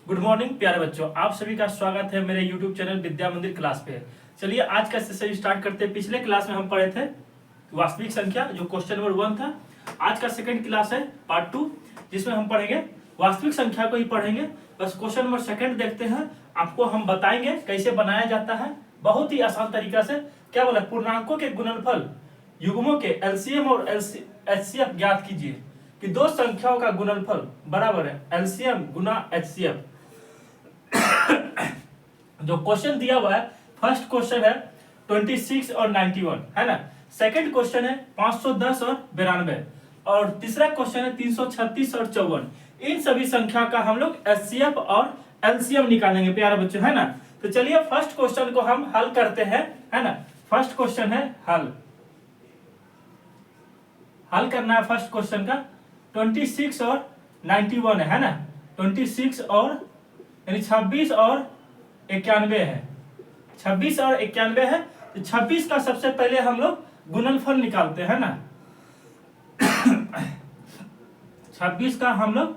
Good morning प्यारे बच्चों, आप सभी का स्वागत है मेरे YouTube चैनल विद्या मंदिर क्लास पे। चलिए आज का सेशन स्टार्ट करते हैं। पिछले क्लास में हम पढ़े थे वास्तविक संख्या, जो क्वेश्चन नंबर 1 था। आज का सेकंड क्लास है पार्ट 2, जिसमें हम पढ़ेंगे वास्तविक संख्या को ही पढ़ेंगे। बस क्वेश्चन नंबर 2 देखते हैं। आपको हम बताएंगे कैसे बनाया जाता है, बहुत ही आसान तरीका से। क्या बोला, पूर्णांकों के गुणनफल युग्मों के एलसीएम और एचसीएफ ज्ञात कीजिए कि दो संख्याओं का गुणनफल बराबर है एलसीएम गुना एचसीएफ। जो क्वेश्चन दिया हुआ है, फर्स्ट क्वेश्चन है 26 और 91, है ना। सेकंड क्वेश्चन है 510 और 92, और तीसरा क्वेश्चन है 336 और 54। इन सभी संख्या का हम लोग एचसीएफ और एलसीएम निकालेंगे प्यारे बच्चों, है ना। तो चलिए फर्स्ट क्वेश्चन को हम हल करते हैं, है ना। फर्स्ट क्वेश्चन है हल करना है फर्स्ट क्वेश्चन का। 26 और 91 है ना। 26 और यानी 26 और 91 है। 26 और 91 है। तो 26 का सबसे पहले हम लोग गुणनफल निकालते हैं ना। 26 का हम लोग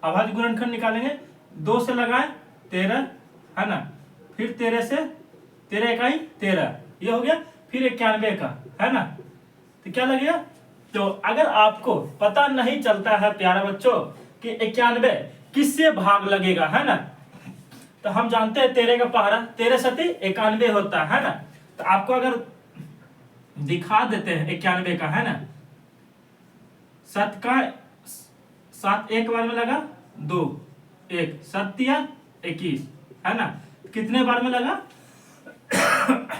अभाज्य गुणनखंड निकालेंगे। 2 से लगाए 13, है ना। फिर 13 से 13 इकाई 13, ये हो गया। फिर 91 का, है ना। तो क्या लगेगा, तो अगर आपको पता नहीं चलता है प्यारे बच्चों कि 91 किससे भाग लगेगा, है ना, तो हम जानते हैं 13 का पहाड़ा 13 सती 91 होता है ना। तो आपको अगर दिखा देते हैं 91 का, है ना, 7 का 7 एक बार में लगा 2, 1 7 21, है ना। कितने बार में लगा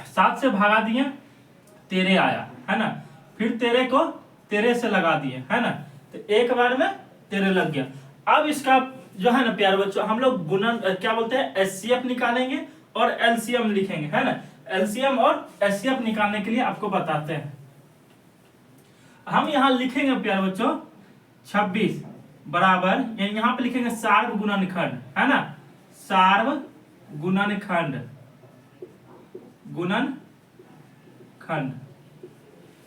7 से भागा दिए 13 आया, है ना। फिर 13 को 13 से लगा दिए, है ना। तो एक बार में 13 लग गया। अब इसका जो है ना प्यारे बच्चों, हम लोग गुणन क्या बोलते हैं, एचसीएफ निकालेंगे और एलसीएम लिखेंगे, है ना। एलसीएम और एचसीएफ निकालने के लिए आपको बताते हैं। हम यहाँ लिखेंगे प्यारे बच्चों 26 बराबर, यहाँ पे लिखेंगे सार्व गुणनखंड, है ना। सार्व गुणनखंड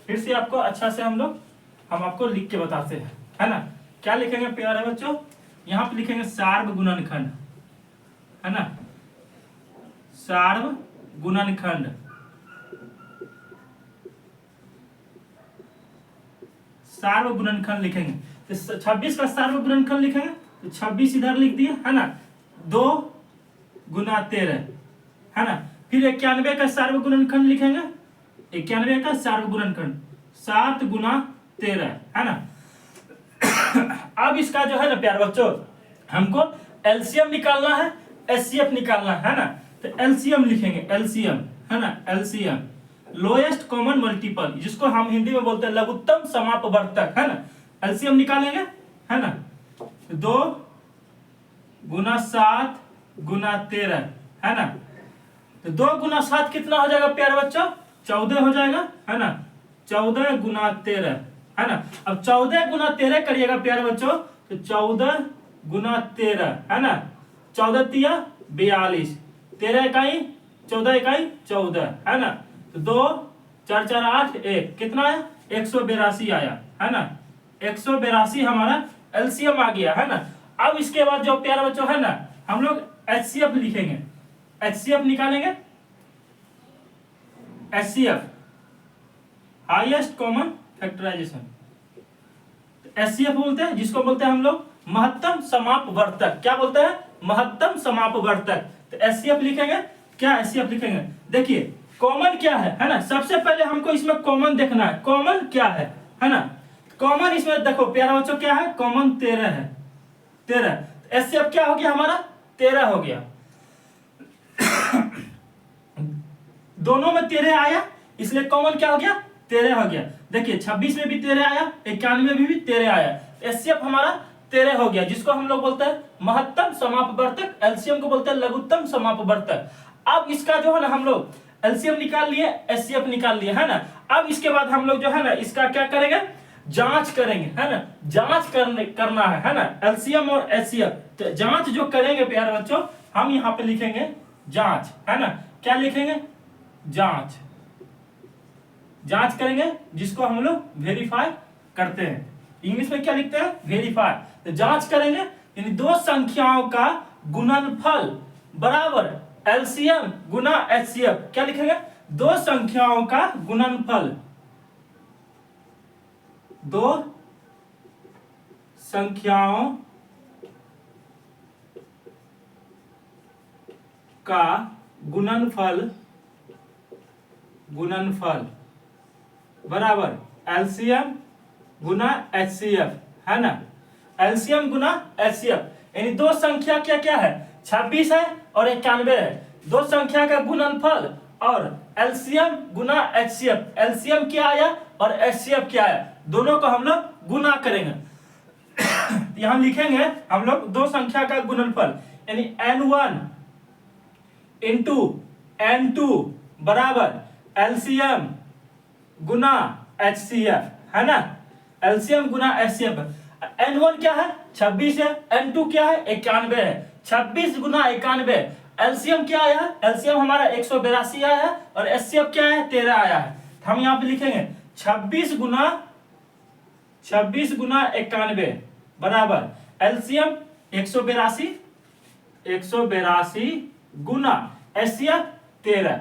फिर से आपको अच्छा से हम आपको लिख के बताते हैं, है ना। क्या लिखेंगे प्यारे बच्चों, यहाँ पे लिखेंगे सार्व गुणनखंड, है ना। सार्व गुणनखंड, सार्व गुणनखंड लिखेंगे। तो 26 का सार्व गुणनखंड लिखेंगे, तो 26 इधर लिख दिए, है ना। 2 गुना 13, है ना। फिर 91 का सार्व गुणनखंड लिखेंगे। 91 का सार्व गुणनखंड 7 गुना 13, है ना। अब इसका जो है ना प्यारे बच्चों, हमको एलसीएम निकालना है, एचसीएफ निकालना है ना। तो एलसीएम लिखेंगे, एलसीएम, है ना। एलसीएम लोएस्ट कॉमन मल्टीपल, जिसको हम हिंदी में बोलते हैं लघुत्तम समापवर्तक, है ना। एलसीएम निकालेंगे, है ना। 2 गुना 7 गुना 13, है ना। तो 2 गुना 7 कितना हो जाएगा प्यारे बच्चों, 14 हो जाएगा, है ना। 14 गुना 13, है ना। अब 14 गुना 13 करिएगा प्यारे बच्चों, तो 14 गुना 13, है ना। 14 तिया 42, 13 इकाई 14 इकाई 14, है ना। तो 2 4 4 8 1 कितना है, 182 आया, है ना। 182 हमारा एलसीएम आ गया, है ना। अब इसके बाद जो प्यारे बच्चों है ना, हम लोग एचसीएफ लिखेंगे। एचसीएफ निकालेंगे। HCF highest common factorisation, HCF बोलते हैं, जिसको बोलते हैं हम लोग महत्तम समापवर्तक। क्या बोलते हैं, महत्तम समापवर्तक। तो एचसीएफ लिखेंगे। क्या एचसीएफ लिखेंगे, देखिए कॉमन क्या है ना। सबसे पहले हमको इसमें कॉमन देखना है, कॉमन क्या है ना। कॉमन इसमें देखो प्यारे बच्चों क्या है, कॉमन 13 है, 13। एचसीएफ क्या हो गया हमारा, 13 हो गया। दोनों में 13 आया, इसलिए कॉमन क्या हो गया, 13 हो गया। देखिए 26 में भी 13 आया, 91 में भी 13 आया। एचसीएफ हमारा 13 हो गया, जिसको हम लोग बोलते हैं महत्तम समापवर्तक, एलसीएम को बोलते हैं लघुत्तम समापवर्तक। अब इसका जो है ना हम लोग एलसीएम निकाल लिए, एचसीएफ निकाल लिए, है ना। अब इसके बाद हम लोग जो है ना इसका क्या करेंगे, जांच करेंगे, है ना। जांच करना है ना, एलसीएम और एचसीएफ। तो जांच जो करेंगे प्यारे बच्चों, हम यहाँ पे लिखेंगे जांच, है ना। क्या लिखेंगे, जांच, जांच करेंगे, जिसको हम लोग वेरीफाई करते हैं। इंग्लिश में क्या लिखते हैं, वेरीफाई। तो जांच करेंगे, यानी दो संख्याओं का गुणनफल बराबर एलसीएम गुना एचसीएफ। क्या लिखेंगे? दो संख्याओं का गुणनफल, दो संख्याओं का गुणनफल बराबर एलसीएम गुना एचसीएफ, है ना। एलसीएम गुना एचसीएफ यानी दो संख्या क्या क्या है? 26 है और 91 है। दो संख्या का गुणनफल और एलसीएम गुना एचसीएफ। एलसीएम क्या आया और एचसीएफ क्या आया, दोनों को हम लोग गुना करेंगे। यहां लिखेंगे हम लोग दो संख्या का गुणनफल यानी n1 इंटू n2 बराबर एलसीएम गुना एचसीएफ, है ना। एलसीएम गुना एचसीएफ। n1 क्या है? 26 है। n2 क्या है? 91 है। 26 गुना 91। एलसीएम क्या आया है? एलसीएम हमारा 182 आया है और एचसीएफ क्या है? 13 आया है। हम यहां पे लिखेंगे 26 गुना 91 बराबर एलसीएम 182 गुना एचसीएफ 13।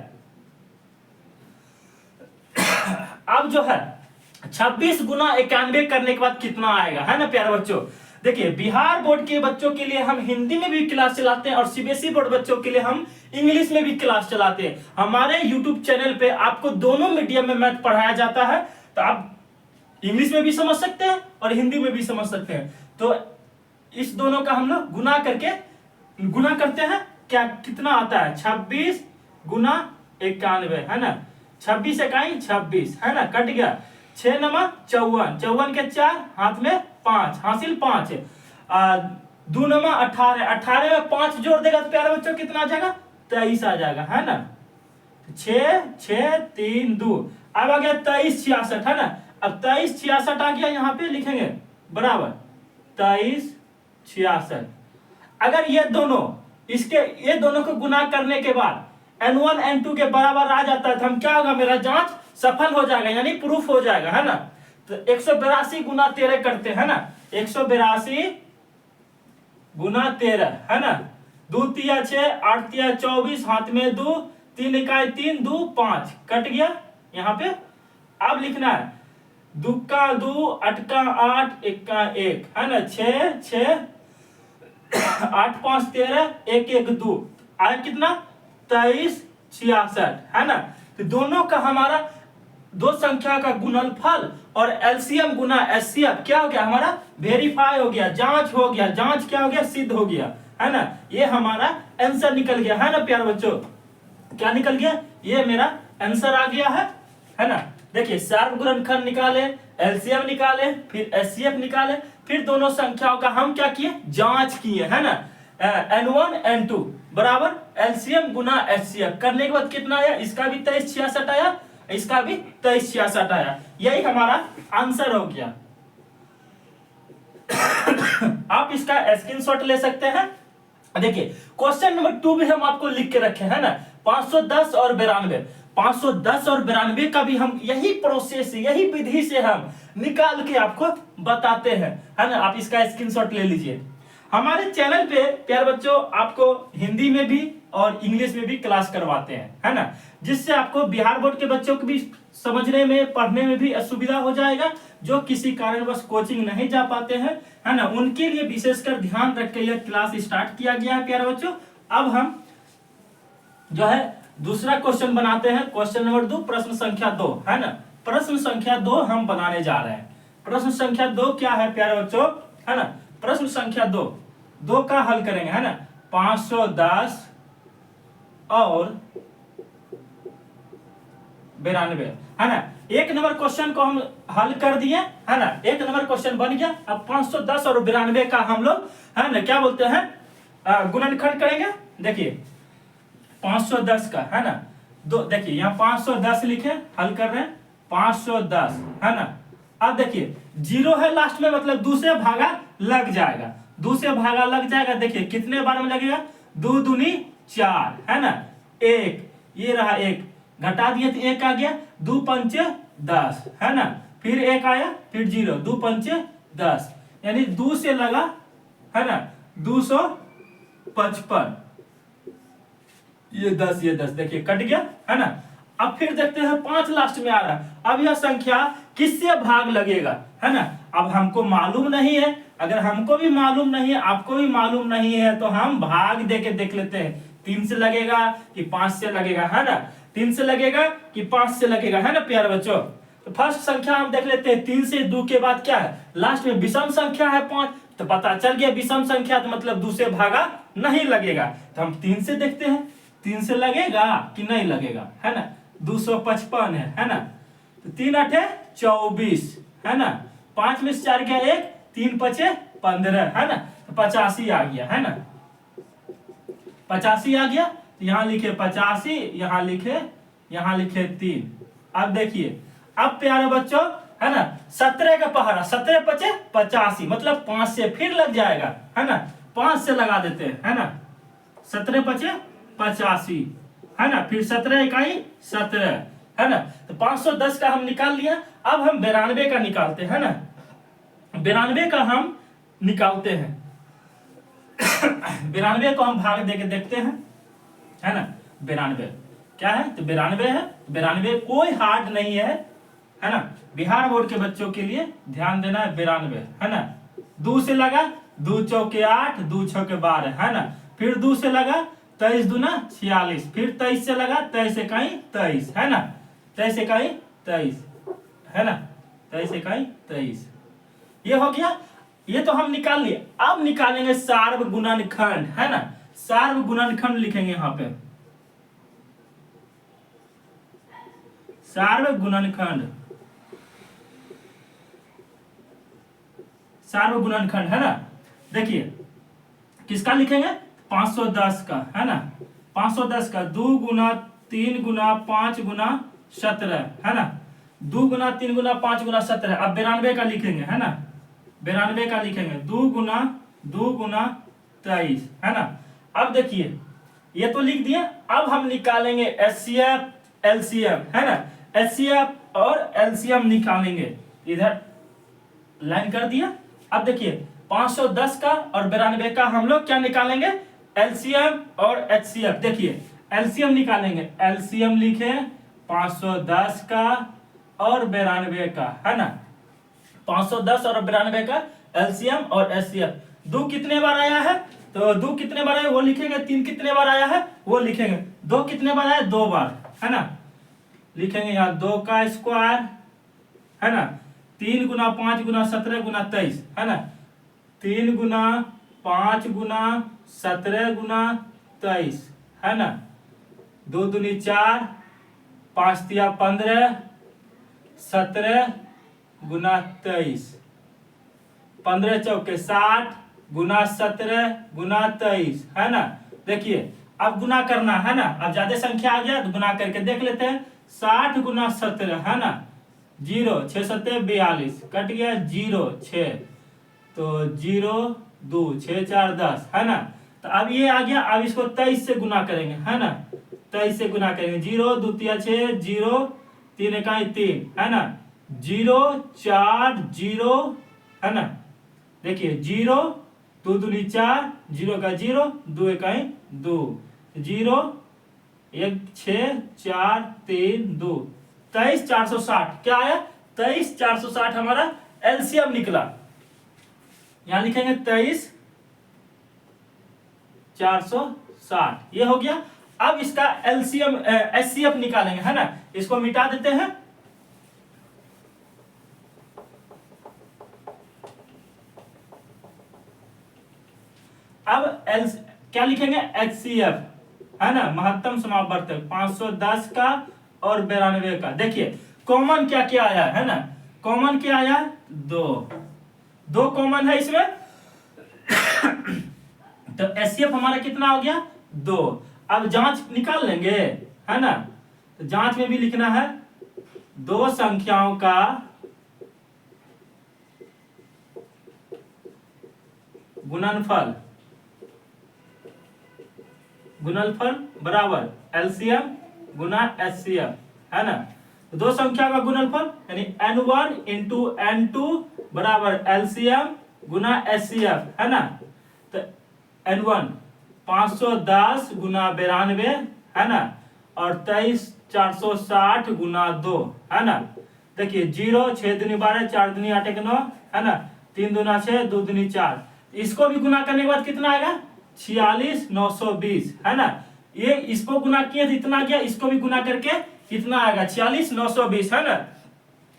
अब जो है 26 गुना 91 करने के बाद कितना आएगा, है ना प्यारे बच्चों। देखिए बिहार बोर्ड के बच्चों के लिए हम हिंदी में भी क्लास चलाते हैं और सीबीएसई बोर्ड बच्चों के लिए हम इंग्लिश में भी क्लास चलाते हैं। हमारे यूट्यूब चैनल पे आपको दोनों मीडियम में मैथ पढ़ाया जाता है, तो आप इंग्लिश में भी समझ सकते हैं और हिंदी में भी समझ सकते हैं। तो इस दोनों का हम लोग गुना करते हैं। क्या कितना आता है? 26 गुना 91, है ना। 26 इकाई 26, है ना। कट गया 6 नमा 54, 54 के 4 हाथ में 5, हासिल 5। 2 नमा 18, 18 में 5 जोड़ देगा तो प्यारे बच्चों कितना आ जाएगा? 23 आ जाएगा, है ना। 6 6 3 2 अब आ गया 23 66, है ना। अब 23 66 आ गया, यहाँ पे लिखेंगे बराबर 23 66। अगर ये दोनों को गुना करने के बाद n1 n2 के बराबर आ जाता है तो हम क्या होगा? मेरा जांच सफल हो जाएगा, यानी प्रूफ हो जाएगा, है ना। तो 182 गुना 13 करते हैं ना। 182 गुना 13, है ना। 2 तिया 6, 8 तिया 24, हाथ में 2, 3 इकाई 3, 2 5, कट गया यहाँ पे। अब लिखना है 2 का 2, 8 का 8, 1 का 1, है ना। 6 6 8 5 13, 1 1 2 आया कितना? 23 66, है ना। तो दोनों का हमारा दो संख्या का गुणनफल और एलसीएम गुना एचसीएफ क्या हो गया? हमारा वेरीफाई हो गया, जांच हो गया। जांच क्या हो गया? सिद्ध हो गया, है ना। ये हमारा आंसर निकल गया, है ना प्यारे बच्चों। क्या निकल गया? ये मेरा आंसर आ गया है ना। देखिए सार्व गुणनखंड निकाले, एलसीएम निकाले, फिर एचसीएफ निकाले, फिर दोनों संख्याओं का हम क्या किए? जांच किए, है ना। n1 n2 बराबर एलसीएम गुना एचसीएफ करने के बाद कितना आया? इसका भी 23 66 आया, इसका भी 23 66 आया। यही हमारा आंसर हो गया। आप इसका स्क्रीनशॉट ले सकते हैं। देखिए क्वेश्चन नंबर 2 भी हम आपको लिख के रखे, है ना। 510 और 92, 510 और 92 का भी हम यही प्रोसेस, यही विधि से हम निकाल के आपको बताते हैं, है ना। आप इसका स्क्रीनशॉट ले लीजिए। हमारे चैनल पे प्यारे बच्चों आपको हिंदी में भी और इंग्लिश में भी क्लास करवाते हैं, है ना। जिससे आपको बिहार बोर्ड के बच्चों को भी समझने में, पढ़ने में भी असुविधा हो जाएगा। जो किसी कारणवश कोचिंग नहीं जा पाते हैं, है ना, उनके लिए विशेषकर ध्यान रख के यह क्लास स्टार्ट किया गया है प्यारे बच्चों। अब हम जो है दूसरा क्वेश्चन बनाते हैं। क्वेश्चन नंबर 2 प्रश्न संख्या 2, है ना। प्रश्न संख्या 2 हम बनाने जा रहे हैं। प्रश्न संख्या 2 क्या है प्यारे बच्चों, है ना। प्रश्न संख्या 2 का हल करेंगे, है ना। 510 और 92, है ना। एक नंबर क्वेश्चन को हम हल कर दिए, है ना। एक नंबर क्वेश्चन बन गया। अब 510 और 92 का हम लोग, है ना, क्या बोलते हैं, गुणनखंड करेंगे। देखिए 510 का, है ना, देखिए यहाँ 510 लिखे, हल कर रहे हैं 510, है ना। अब देखिए 0 है लास्ट में, मतलब दूसरे भागा लग जाएगा, दूसरे भागा लग जाएगा। देखिए कितने बार में लगेगा? 2 दूनी 4, है ना। 1 ये रहा, 1 घटा दिए तो 1 आ गया। 2 पंचे 10, है ना। फिर 1 आया, फिर 0, 2 पंचे 10, यानी 2 से लगा, है ना, 200 55, ये 10 देखिए कट गया, है ना। अब फिर देखते हैं 5 लास्ट में आ रहा है। अब यह संख्या किससे भाग लगेगा, है ना। अब हमको मालूम नहीं है, अगर हमको भी मालूम नहीं है, आपको भी मालूम नहीं है, तो हम भाग दे के देख लेते हैं। 3 से लगेगा कि 5 से लगेगा, है ना। 3 से लगेगा कि 5 से लगेगा, है ना प्यारे बच्चों। तो फर्स्ट संख्या हम देख लेते हैं। 3 से 2 के बाद क्या है, लास्ट में विषम संख्या है 5, तो पता चल गया विषम संख्या, तो मतलब 2 से भागा नहीं लगेगा। तो हम 3 से देखते हैं, 3 से लगेगा कि नहीं लगेगा, है ना। 255 है ना। तो 3 8 24, है ना। 5 में से 4 गया 1, 3 5 15, है ना। तो 85 आ गया, है ना। 85 आ गया, तो यहाँ लिखे 85, यहाँ लिखे 3। अब देखिए, अब प्यारे बच्चों, है ना, 17 का पहाड़ा, 17 5 85, मतलब 5 से फिर लग जाएगा, है ना। 5 से लगा देते हैं, है ना। 17 5 85, है ना। फिर 17 इकाई 17, है ना। तो 510 का हम निकाल लिया। अब हम 92 का निकालते हैं, है ना। 92 का हम निकालते हैं। 92 को हम भाग देके देखते हैं, है ना। 92 क्या है, तो 92 है। 92 कोई हार्ड नहीं है ना। बिहार बोर्ड के बच्चों के लिए ध्यान देना है। 92, है ना। 2 से लगा, 2 चौके 8, 2 छके 12, है ना। फिर 2 से लगा, 23 दूना 46, फिर 23 से लगा, 23 इकाई 23, है ना। 23 इकाई 23, है ना। 23 इकाई 23, ये हो गया। ये तो हम निकाल लिए। अब निकालेंगे सार्वगुणनखंड, है ना। सार्वगुणनखंड लिखेंगे यहाँ पे, सार्वगुणनखंड, सार्वगुणनखंड, है ना। देखिए किसका लिखेंगे, 510 का, है ना। 510 का 2 गुना 3 गुना 5 गुना 17, है ना। 2 गुना 3 गुना 5 गुना 17। अब 92 का लिखेंगे, है ना। 92 का लिखेंगे 2 गुना 23, है ना। अब देखिए ये तो लिख दिया। अब हम निकालेंगे एचसीएफ एलसीएम, है ना। एचसीएफ और एलसीएम निकालेंगे, इधर लाइन कर दिया। अब देखिए 510 का और 92 का हम लोग क्या निकालेंगे, एलसीएम और एचसीएफ। देखिए एलसीएम निकालेंगे, एलसीएम लिखे 510 का और 92 का, है ना। 510 और 92 का एलसीएम और एचसीएफ। 2 कितने बार आया है, तो 2 कितने बार आया वो लिखेंगे। 3 कितने बार आया है वो लिखेंगे। 2 कितने बार आया, 2 बार, है ना। लिखेंगे यहाँ 2 का स्क्वायर, है ना। 3 गुना 5 गुना 17 गुना 23, है ना। 3 गुना 5 गुना 17 गुना 23, है ना। 2 दूनी 4, 5 तिया 15, 17 गुना 23, 15 चौके 60 गुना 17 गुना 23, है ना। देखिए अब गुना करना, है ना। अब ज्यादा संख्या आ गया तो गुना करके देख लेते हैं। 60 गुना 17, है ना। 0 6 7 42, कट गया 0 6, तो 0 2 6 4 10, है ना। तो अब ये आ गया। अब इसको 23 से गुना करेंगे, है ना। 23 से गुना करेंगे। 0 2 तिया 6, 0 3 इकाई 3, है ना। 0 4 0, है ना। देखिए 0 2 दूनी 4, 0 का 0, 2 इकाई 2, 0 1 6 4 3 2, 23 460 क्या आया, 23 460 हमारा एलसीएम निकला। यहां लिखेंगे 23 460, ये हो गया। अब इसका एलसीएम एचसीएफ निकालेंगे, है ना। इसको मिटा देते हैं। अब क्या लिखेंगे, एचसीएफ, है ना। महत्तम समावर्तक 510 का और 92 का। देखिए कॉमन क्या क्या आया, है ना। कॉमन क्या आया, 2 कॉमन है इसमें। तो एचसीएफ हमारा कितना हो गया, 2। अब जांच निकाल लेंगे, है ना। तो जांच में भी लिखना है 2 संख्याओं का गुणनफल बराबर एलसीएम गुना एचसीएफ, है ना। तो 2 संख्या का गुणनफल यानी n1 इंटू n2 बराबर एलसीएम गुना एचसीएफ, है ना। तो n1 510 गुना 92 है ना, और 23,460 गुना 2 है ना। देखिए 0, 6 दूनी 12, 4 दूनी 8 1 9 है ना, 3 दूना 6, 2 दूनी 4। इसको भी गुना करने के बाद कितना आएगा 46,920 है ना। ये इसको गुना किए तो इतना गया, इसको भी गुना करके कितना आएगा 46,920 है ना।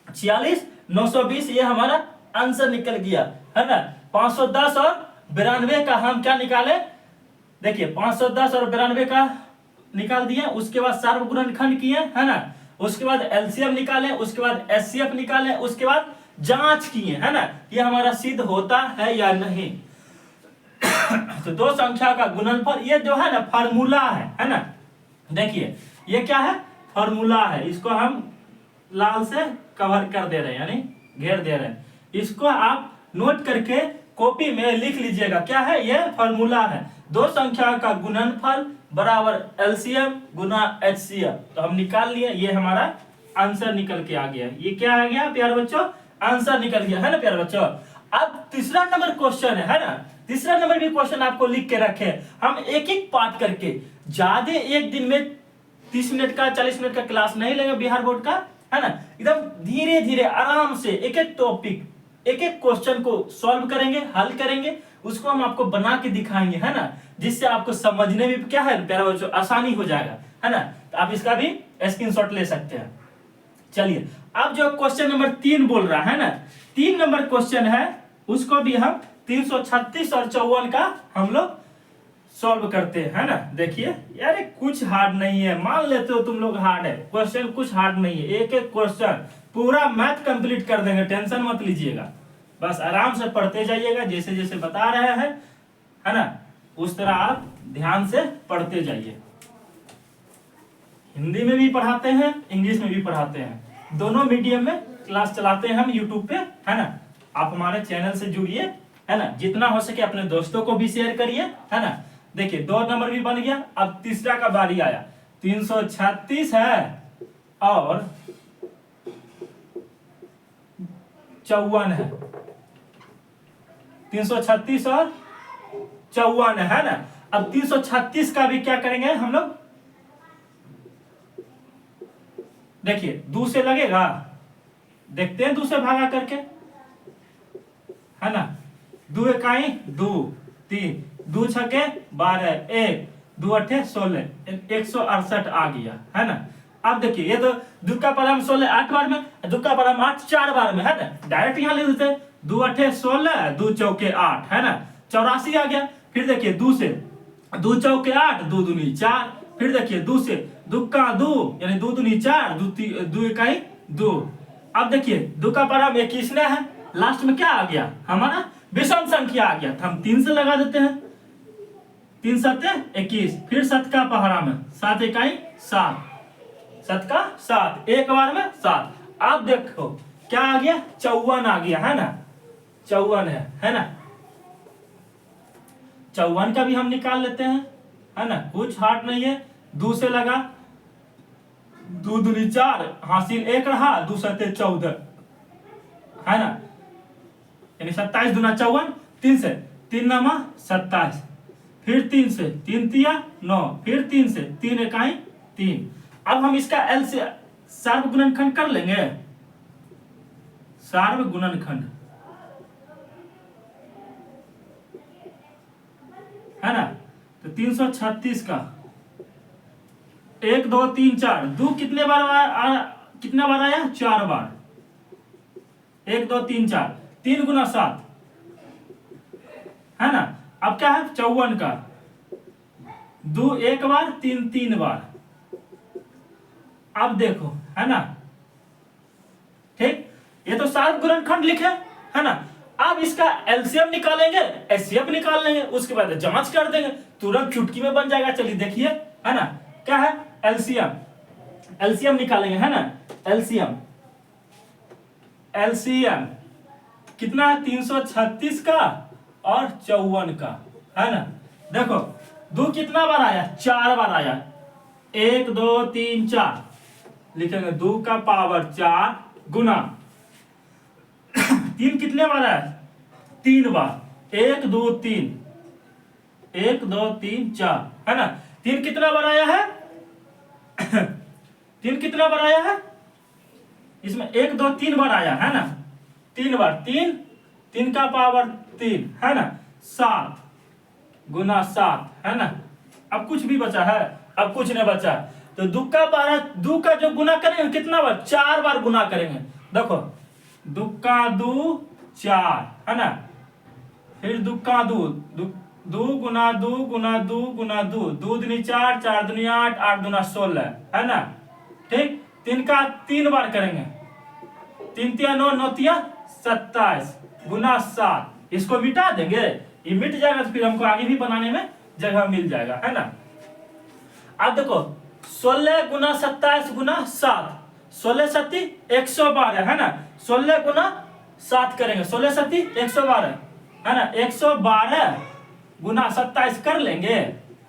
46,920 ये हमारा आंसर निकल गया है ना। 510 और 92 का हम क्या निकाले, देखिए 510 और 92 का निकाल दिए, उसके बाद सार्वगुणनखंड किए है ना, उसके बाद एलसीएम निकाले, उसके बाद एचसीएफ निकाले, उसके बाद जांच किए है ना, ये हमारा सिद्ध होता है या नहीं। तो दो संख्या का गुणनफल ये जो है ना फार्मूला है ना। देखिए ये क्या है, फार्मूला है, इसको हम लाल से कवर कर दे रहे हैं यानी घेर दे रहे हैं। इसको आप नोट करके कॉपी में लिख लीजिएगा, क्या है ये फार्मूला है, दो संख्या का गुणनफल बराबर एलसीएम गुना एचसीएफ। तो हम निकाल लिए, ये हमारा आंसर निकल के आ गया। ये क्या आ गया प्यारे बच्चों, आंसर निकल गया है ना प्यारे बच्चों। अब तीसरा नंबर क्वेश्चन है ना, तीसरा नंबर भी क्वेश्चन आपको लिख के रखे, हम एक एक पार्ट करके, ज्यादा एक दिन में 30 मिनट का 40 मिनट का क्लास नहीं लेंगे बिहार बोर्ड का है ना, एकदम धीरे धीरे आराम से एक एक टॉपिक एक एक क्वेश्चन को सॉल्व करेंगे, हल करेंगे, उसको हम आपको बना के दिखाएंगे है ना, जिससे आपको समझने में क्या है प्यारे बच्चों आसानी हो जाएगा है ना। तो आप इसका भी स्क्रीनशॉट ले सकते हैं। चलिए अब जो क्वेश्चन नंबर 3 बोल रहा है ना, 3 नंबर क्वेश्चन है, उसको भी हम 336 और 54 का हम लोग सॉल्व करते हैं ना। देखिए यार कुछ हार्ड नहीं है, मान लेते हो तुम लोग हार्ड है क्वेश्चन, कुछ हार्ड नहीं है, एक एक क्वेश्चन पूरा मैथ कंप्लीट कर देंगे, टेंशन मत लीजिएगा, बस आराम से पढ़ते जाइएगा, जैसे जैसे बता रहे हैं है ना उस तरह आप ध्यान से पढ़ते जाइए। हिंदी में भी पढ़ाते हैं, इंग्लिश में भी पढ़ाते हैं, दोनों मीडियम में क्लास चलाते हैं हम यूट्यूब पे है ना। आप हमारे चैनल से जुड़िए है ना, जितना हो सके अपने दोस्तों को भी शेयर करिए है ना। देखिए 2 नंबर भी बन गया, अब तीसरा का बारी आया, 336 है और 54 है, 336 और 54 है ना। अब 336 का भी क्या करेंगे हम लोग, देखिए 2 से लगेगा, देखते हैं 2 से भागा करके है ना, 2 इकाई 2 3, 2 छके 12, 1 2 अठे 16, 168 आ गया है ना। अब देखिए ये तो दुक्का पर हम 16 8 बार में, दुक्का पर हम 8 4 बार में है ना, डायरेक्ट यहाँ ले देते, 2 अठे 16, 2 चौके 8 है ना, 84 आ गया। फिर देखिए 2 से 2 चौके 8, 2 दूनी 4, फिर देखिए 2 से दुक्का 2 यानी 2 दूनी 4, 2 इकाई 2। अब देखिए दुक्का पर हम 21 है, लास्ट में क्या आ गया हमारा विषम संख्या आ गया, तो हम 3 से लगा देते हैं, 3 सत्ते 21, फिर 7 का पहाड़ा में 7 इकाई 7, 7 का 7, एक बार में 7। अब देखो क्या आ गया 54 आ गया है ना, 54 है ना। 54 का भी हम निकाल लेते हैं है ना, कुछ हार्ड नहीं है, 2 से लगा, 2 दूनी 4, हासिल 1 रहा, 2 सत्ते 14 है ना, यानी 27 दूना 54, 3 से 3 नमा 27, फिर 3 से 3 तिया 9, फिर 3 से 3 इकाई 3। अब हम इसका एल से सार्वगुणनखंड कर लेंगे, सार्वगुणनखंड है ना। तो 336 का 1 2 3 4, 2 कितने बार कितना बार आया 4 बार, 1 2 3 4, 3 गुना 7 है ना। अब क्या है 54 का 2 1 बार 3 3 बार। अब देखो है ना, ठीक, ये तो सार्वगुणनखंड लिखे है ना। अब इसका एलसीएम निकालेंगे, एचसीएफ निकाल लेंगे, उसके बाद जांच कर देंगे, तुरंत चुटकी में बन जाएगा। चलिए देखिए है ना, क्या है एलसीएम, एलसीएम निकालेंगे है ना। एलसीएम एलसीएम कितना है 336 का और 54 का है ना। देखो 2 कितना बार आया 4 बार आया, 1 2 3 4 लिखेंगे, 2 का पावर 4 गुना 3 कितने बार आया 3 बार, 1 2 3, 1 2 3 4, है ना। 3 कितना बार आया है? 3 कितना बार आया है इसमें? 1 2 3 बार आया है ना, 3 बार। 3 का पावर 3, है ना। 7 गुना 7, है ना। अब कुछ भी बचा है? अब कुछ नहीं बचा। तो 2 का जो गुना करेंगे कितना बार? 4 बार गुना करेंगे। देखो 2 का 2 4, है ना। फिर 2 का 2 गुना 2 गुना 2 गुना 2, 2 दूनी 4, 4 दूनी 8, 8 दूना 16, है ना। ठीक। 3 का 3 बार करेंगे, 3 तिया 9, 9 तिया 27 गुना 7। इसको मिटा देंगे, ये मिट जाएगा तो फिर हमको आगे भी बनाने में जगह मिल जाएगा, है ना। अब देखो 16 गुना 27 गुना 7, 16 सत्ती 112, है ना। 16 गुना 7 करेंगे, 16 सत्ती 112, है ना। 112 गुना 27 कर लेंगे,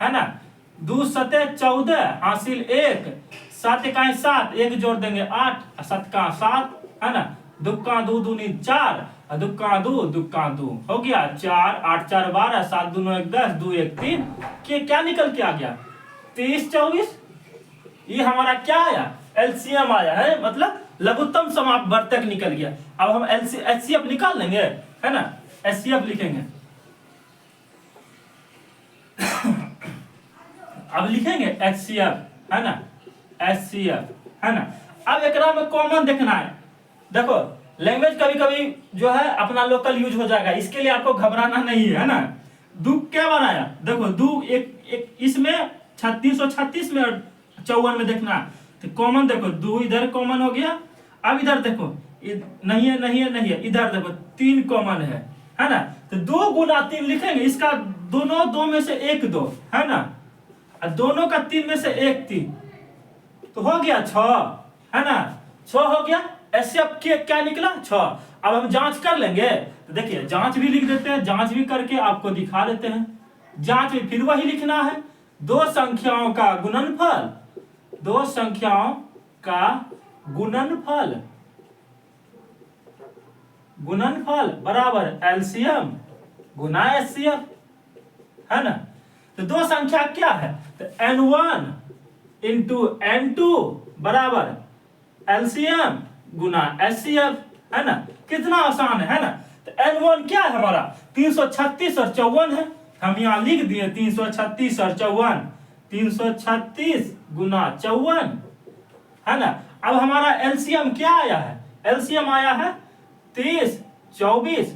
है ना। 2 सते 14 हासिल 1, 7 इकाई 7, 1 जोड़ देंगे 8, 7 का 7, है ना। 2 का 2 दूनी 4, 2 का 2 2 का 2 हो गया 4, 8 4 12, 7 दूनो 1 10, 2 1 3 के क्या निकल के आ गया? 23 24। ये हमारा क्या आया? एलसीएम आया है, मतलब लघुत्तम समापवर्तक निकल गया। अब हम एचसीएफ निकाल लेंगे, है ना। एचसीएफ लिखेंगे। अब लिखेंगे एचसीएफ, है ना। एचसीएफ, है ना। अब एकरा में कॉमन देखना है। देखो लैंग्वेज कभी कभी जो है अपना लोकल यूज हो जाएगा, इसके लिए आपको घबराना नहीं है ना। 2 क्या बार आया? देखो 2 एक इसमें 336 में और 54 में देखना। तो कॉमन देखो 2 इधर कॉमन हो गया। अब इधर देखो नहीं है नहीं है नहीं है, इधर देखो 3 कॉमन है ना। तो 2 गुना 3 लिखेंगे, इसका दोनों 2 में से 1 2, है ना। दोनों का 3 में से 1 3, तो हो गया 6, है ना। 6 हो गया। ऐसे अब क्या निकला? 6। अब हम जांच कर लेंगे, तो देखिए जांच भी लिख देते हैं, जांच भी करके आपको दिखा देते हैं। जांच में फिर वही लिखना है, 2 संख्याओं का गुणनफल, 2 संख्याओं का गुणनफल, गुणनफल बराबर एलसीएम गुना एचसीएफ, है ना। तो 2 संख्या क्या है? तो n1 इंटू n2 बराबर एलसीएम गुना एचसीएफ, है ना। कितना आसान है ना। तो n1 क्या है हमारा? 336 और 54 है। हम यहां लिख दिए 336 और 54, 336 गुना 54, है ना। अब हमारा एलसीएम क्या आया है? एलसीएम आया है 30 24,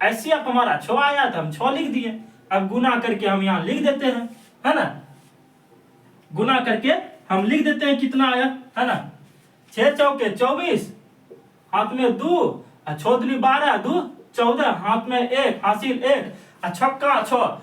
एचसीएफ हमारा 6 आया था, हम 6 लिख दिए। अब गुना करके हम यहां लिख देते हैं, है ना। गुना करके हम लिख देते हैं कितना आया, है ना। 6 चौके 24, हाथ में 2, 6 दूनी 12, 2 14, हाथ में 1 हासिल 1, छक्का 6,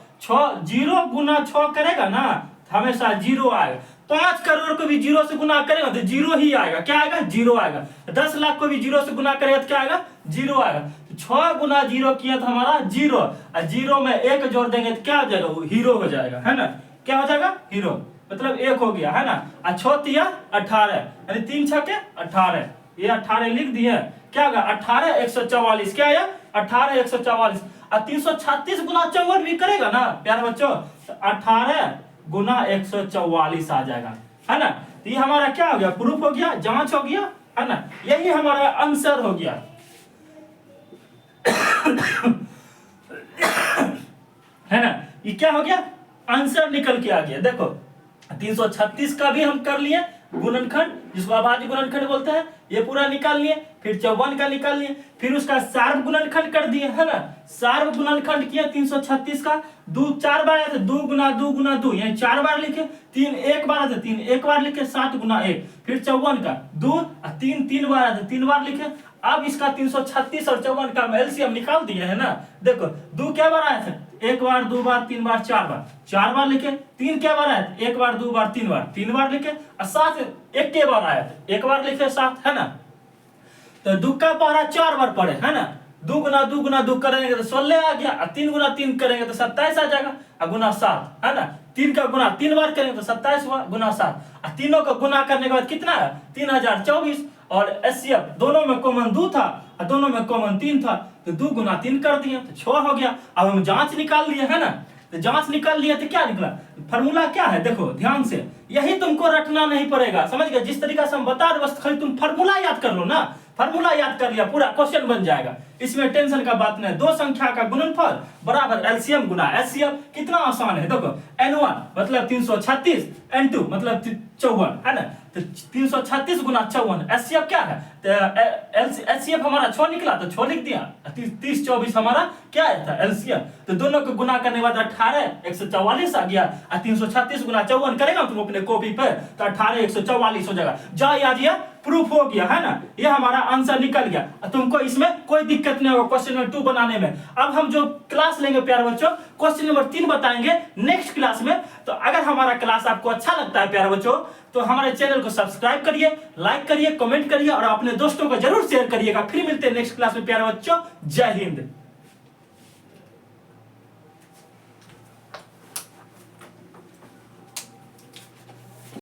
0 गुना 6 करेगा ना हमेशा 0 आएगा। 5 करोड़ को भी 0 से गुना करेगा तो 0 ही आएगा। क्या आएगा? 0 आएगा। 10 लाख को भी 0 से गुना करेगा तो क्या आएगा? 0 आएगा। तो 6 गुना 0 किया तो हमारा 0, और 0 में 1 जोड़ देंगे तो क्या हो जाएगा? वो हीरो हो जाएगा, है ना। क्या हो जाएगा? हीरो, मतलब 1 हो गया, है ना। 6 तिया 18, यानी 3 छक्के 18, ये 18 लिख दिए। क्या होगा? 18 144, क्या आया? 18 144। और 336 गुना 54 भी करेगा ना प्यारे बच्चों, तो 18 गुना 144 आ जाएगा, है ना। तो ये हमारा क्या हो गया? प्रूफ हो गया, जांच हो गया, है ना। यही हमारा आंसर हो गया। है ना। ये क्या हो गया? आंसर निकल के आ गया। देखो 336 का भी हम कर लिए गुणनखंड, जिसको अभाज्य गुणनखंड बोलते हैं, ये पूरा निकाल लिए। फिर 54 का निकाल लिए, फिर उसका सार्व गुणनखंड कर दिए, है ना। सार्व गुणनखंड किया 336 का। 2 4 बार आया था, 2 गुना 2 गुना 2, यानी 4 बार लिखे। 3 1 बार आया था, 3 1 बार लिखे। 7 गुना 1, फिर 54 का 2 3 3 बार आया था, 3 बार लिखे। अब इसका 336 और 54 का एलसीएम निकाल दिए, है ना। देखो 2 क्या बार आया था? 1 बार 2 बार 3 बार 4 बार, 4 बार लिखे। 3 क्या बार आया? 1 बार 2 बार 3 बार, 3 बार लिखे। और 7 1 के बार आया था, 1 बार लिखे 7, है ना। तो 2 का पारा 4 बार पड़े, है ना। 2 गुना 2 करेंगे तो 16 आ गया, और 3 गुना 3 करेंगे तो 27 आ जाएगा, और गुना 7, है ना। 3 का गुना 3 बार करेंगे तो 27 हुआ, गुना 7, और तीनों का गुना करने के बाद कितना है? 3024। और एचसीएफ दोनों में कॉमन 2 था और दोनों में कॉमन 3 था, तो 2 गुना 3 कर दिए तो 6 हो गया। अब हम जांच निकाल लिए, है ना। तो जांच निकाल लिया तो क्या निकला, फार्मूला क्या है देखो ध्यान से, यही तुमको रटना नहीं पड़ेगा, समझ गए, जिस तरीका से हम बता रहे बस खाली तुम फार्मूला याद कर लो ना, फार्मूला याद कर लिया पूरा क्वेश्चन बन जाएगा, इसमें टेंशन का बात नहीं। दो संख्या का गुणनफल बराबर एलसीएम गुना एचसीएफ, कितना आसान है देखो, n1 मतलब 336, n2 मतलब 54 है ना, तो 336 गुना 54, एचसीएफ क्या है, एचसीएफ हमारा 6 निकला तो 6 लिख दिया, 30 24 हमारा क्या था एलसीएम, तो दोनों को गुना करने के बाद 18 144 आ गया, और 336 गुना 54 करेगा तुम अपने कॉपी पे तो 18 144 हो जाएगा, जा याद ये प्रूफ हो गया है ना, ये हमारा आंसर निकल गया, तुमको इसमें कोई दिक्कत नहीं होगा क्वेश्चन नंबर 2 बनाने में। अब हम जो क्लास लेंगे प्यारे बच्चों, क्वेश्चन नंबर 3 बताएंगे नेक्स्ट क्लास में। तो अगर हमारा क्लास आपको अच्छा लगता है प्यारे बच्चों, तो हमारे चैनल को सब्सक्राइब करिए, लाइक करिए, कमेंट करिए और अपने दोस्तों को जरूर शेयर करिएगा। फिर मिलते हैं नेक्स्ट क्लास में प्यारे बच्चों, जय हिंद।